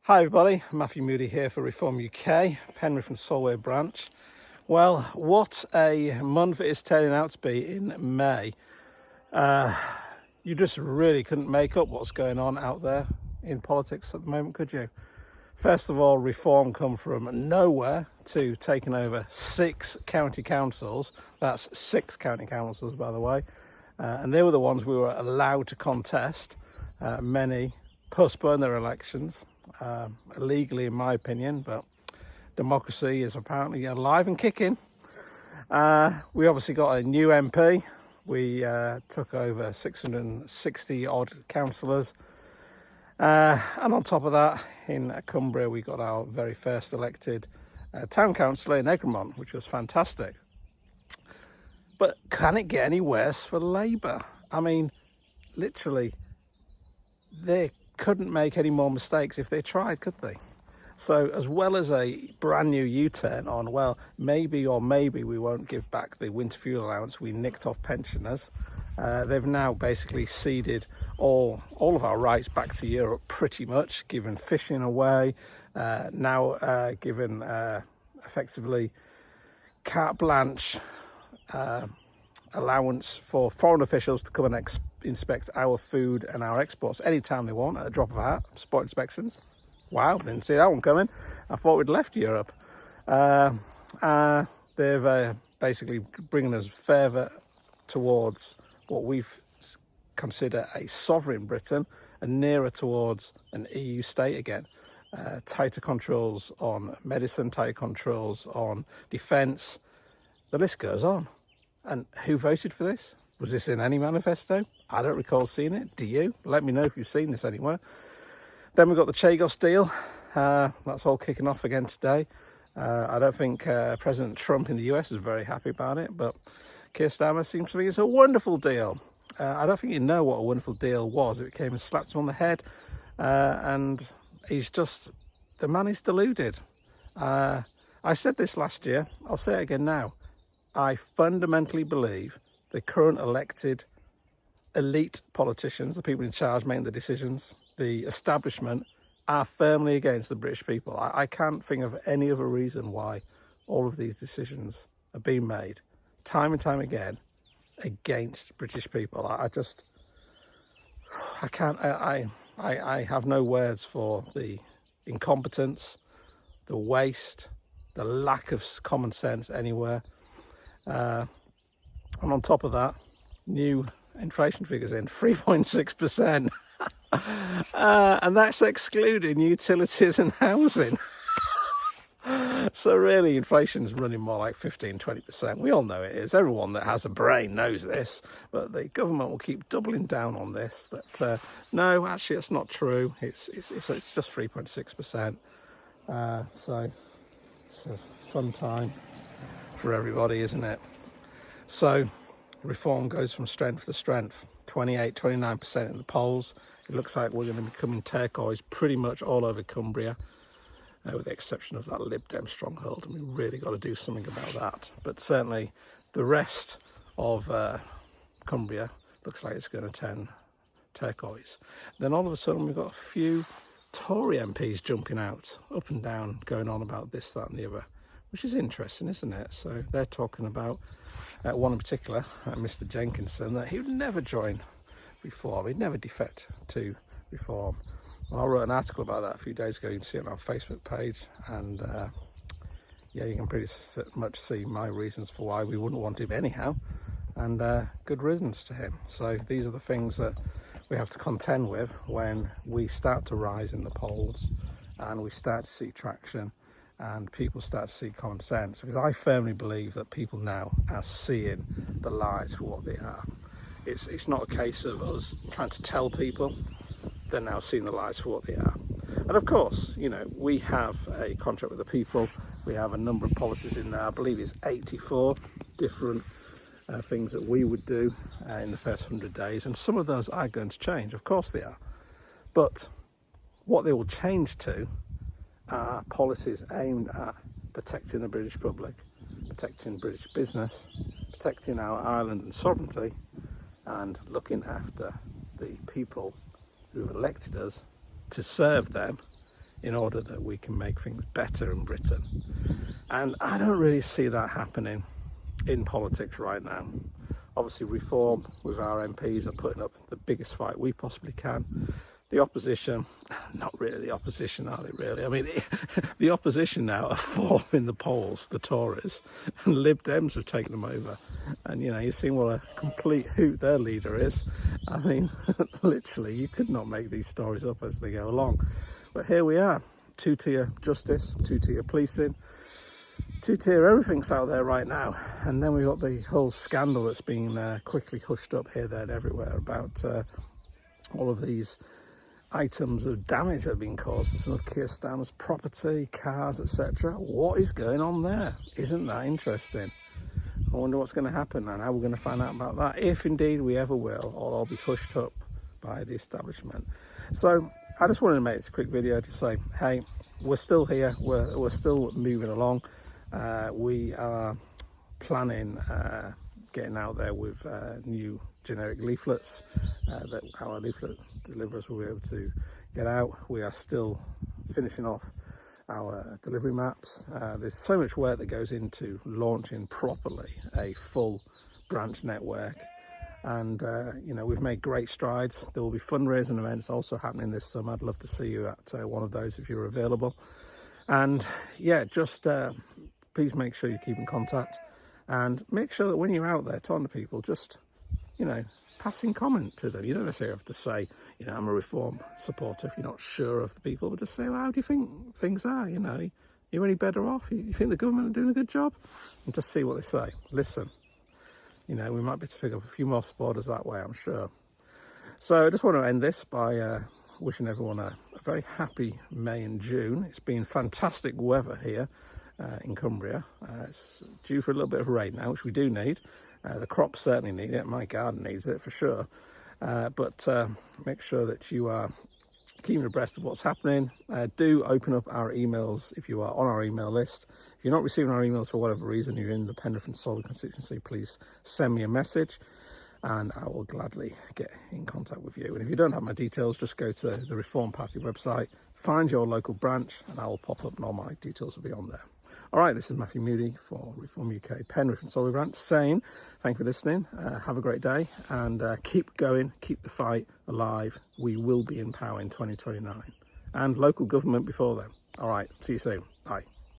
Hi everybody, Matthew Moody here for ReformUK, Penrith&Solway branch. Well, what a month it is turning out to be in May. You just really couldn't make up what's going on out there in politics at the moment, could you? First of all, Reform come from nowhere to taking over 6 county councils. That's 6 county councils, by the way. And they were the ones we were allowed to contest. Many postponed their elections. Illegally in my opinion, but democracy is apparently alive and kicking. We obviously got a new MP. We took over 660 odd councillors, and on top of that, in Cumbria we got our very first elected town councillor in Egremont, which was fantastic. But can it get any worse for Labour? I mean, literally, they couldn't make any more mistakes if they tried, could they? So as well as a brand new U-turn on, well, maybe we won't give back the winter fuel allowance we nicked off pensioners, they've now basically ceded all of our rights back to Europe, pretty much, given fishing away, now given effectively carte blanche allowance for foreign officials to come and inspect our food and our exports anytime they want at a drop of a hat. Spot inspections. Wow, didn't see that one coming. I thought we'd left Europe. They've basically bringing us further towards what we've consider a sovereign Britain and nearer towards an EU state again. Tighter controls on medicine, tighter controls on defence. The list goes on. And who voted for this? Was this in any manifesto? I don't recall seeing it. Do you? Let me know if you've seen this anywhere. Then we've got the Chagos deal. That's all kicking off again today. I don't think President Trump in the US is very happy about it, but Keir Starmer seems to think it's a wonderful deal. I don't think you know what a wonderful deal was. It came and slapped him on the head, and he's just, the man is deluded. I said this last year, I'll say it again now. I fundamentally believe the current elected elite politicians, the people in charge making the decisions, the establishment, are firmly against the British people. I can't think of any other reason why all of these decisions are being made, time and time again, against British people. I have no words for the incompetence, the waste, the lack of common sense anywhere. And on top of that, new inflation figures in 3.6%. And that's excluding utilities and housing. So really, inflation's running more like 15-20%. We all know it is. Everyone that has a brain knows this, but the government will keep doubling down on this. That no, actually, it's not true. It's just 3.6%. So it's a fun time for everybody, isn't it? So Reform goes from strength to strength. 29% in the polls. It looks like we're going to be becoming turquoise pretty much all over Cumbria, with the exception of that Lib Dem stronghold, and we really got to do something about that. But certainly the rest of Cumbria looks like it's going to turn turquoise. Then all of a sudden we've got a few Tory MPs jumping out, up and down, going on about this, that and the other, which is interesting, isn't it? So they're talking about one in particular, Mr. Jenkinson, that he would never join Reform, he'd never defect to Reform. Well, I wrote an article about that a few days ago. You can see it on our Facebook page, and yeah, you can pretty much see my reasons for why we wouldn't want him anyhow, and good riddance to him. So these are the things that we have to contend with when we start to rise in the polls and we start to see traction and people start to see common sense, because I firmly believe that people now are seeing the lies for what they are. It's not a case of us trying to tell people. They're now seeing the lies for what they are. And of course, you know, we have a contract with the people. We have a number of policies in there. I believe it's 84 different things that we would do in the first 100 days. And some of those are going to change. Of course they are. But what they will change to are policies aimed at protecting the British public, protecting British business, protecting our island and sovereignty, and looking after the people who have elected us to serve them in order that we can make things better in Britain. And I don't really see that happening in politics right now. Obviously, Reform with our MPs are putting up the biggest fight we possibly can. The opposition, not really the opposition, are they really? I mean, the opposition now are fourth in the polls, the Tories, and Lib Dems have taken them over. And, you know, you've seen what a complete hoot their leader is. I mean, literally, you could not make these stories up as they go along. But here we are, two-tier justice, two-tier policing, two-tier everything's out there right now. And then we've got the whole scandal that's been quickly hushed up here, there and everywhere about all of these items of damage that have been caused to some of Keir Starmer's property, cars, etc. What is going on there? Isn't that interesting? I wonder what's going to happen and how we're going to find out about that, if indeed we ever will, or I'll be hushed up by the establishment. So I just wanted to make this a quick video to say, hey, we're still here, we're still moving along. We are planning getting out there with new generic leaflets that our leaflet deliverers will be able to get out. We are still finishing off our delivery maps. There's so much work that goes into launching properly a full branch network, and you know, we've made great strides. There will be fundraising events also happening this summer. I'd love to see you at one of those if you're available. And yeah, just please make sure you keep in contact, and make sure that when you're out there talking to people, just, you know, passing comment to them. You don't necessarily have to say, you know, I'm a Reform supporter if you're not sure of the people, but just say, well, how do you think things are? You know, you're any better off? You think the government are doing a good job? And just see what they say. Listen, you know, we might be able to pick up a few more supporters that way, I'm sure. So I just want to end this by wishing everyone a very happy May and June. It's been fantastic weather here in Cumbria. It's due for a little bit of rain now, which we do need. The crops certainly need it. My garden needs it for sure. But make sure that you are keeping abreast of what's happening. Do open up our emails if you are on our email list. If you're not receiving our emails for whatever reason, you're in the Penrith&Solway constituency, please send me a message and I will gladly get in contact with you. And if you don't have my details, just go to the Reform Party website, find your local branch, and I will pop up and all my details will be on there. All right, this is Matthew Moody for ReformUK Penrith&Solway branch saying thank you for listening. Have a great day and keep going, keep the fight alive. We will be in power in 2029 and local government before then. All right, see you soon. Bye.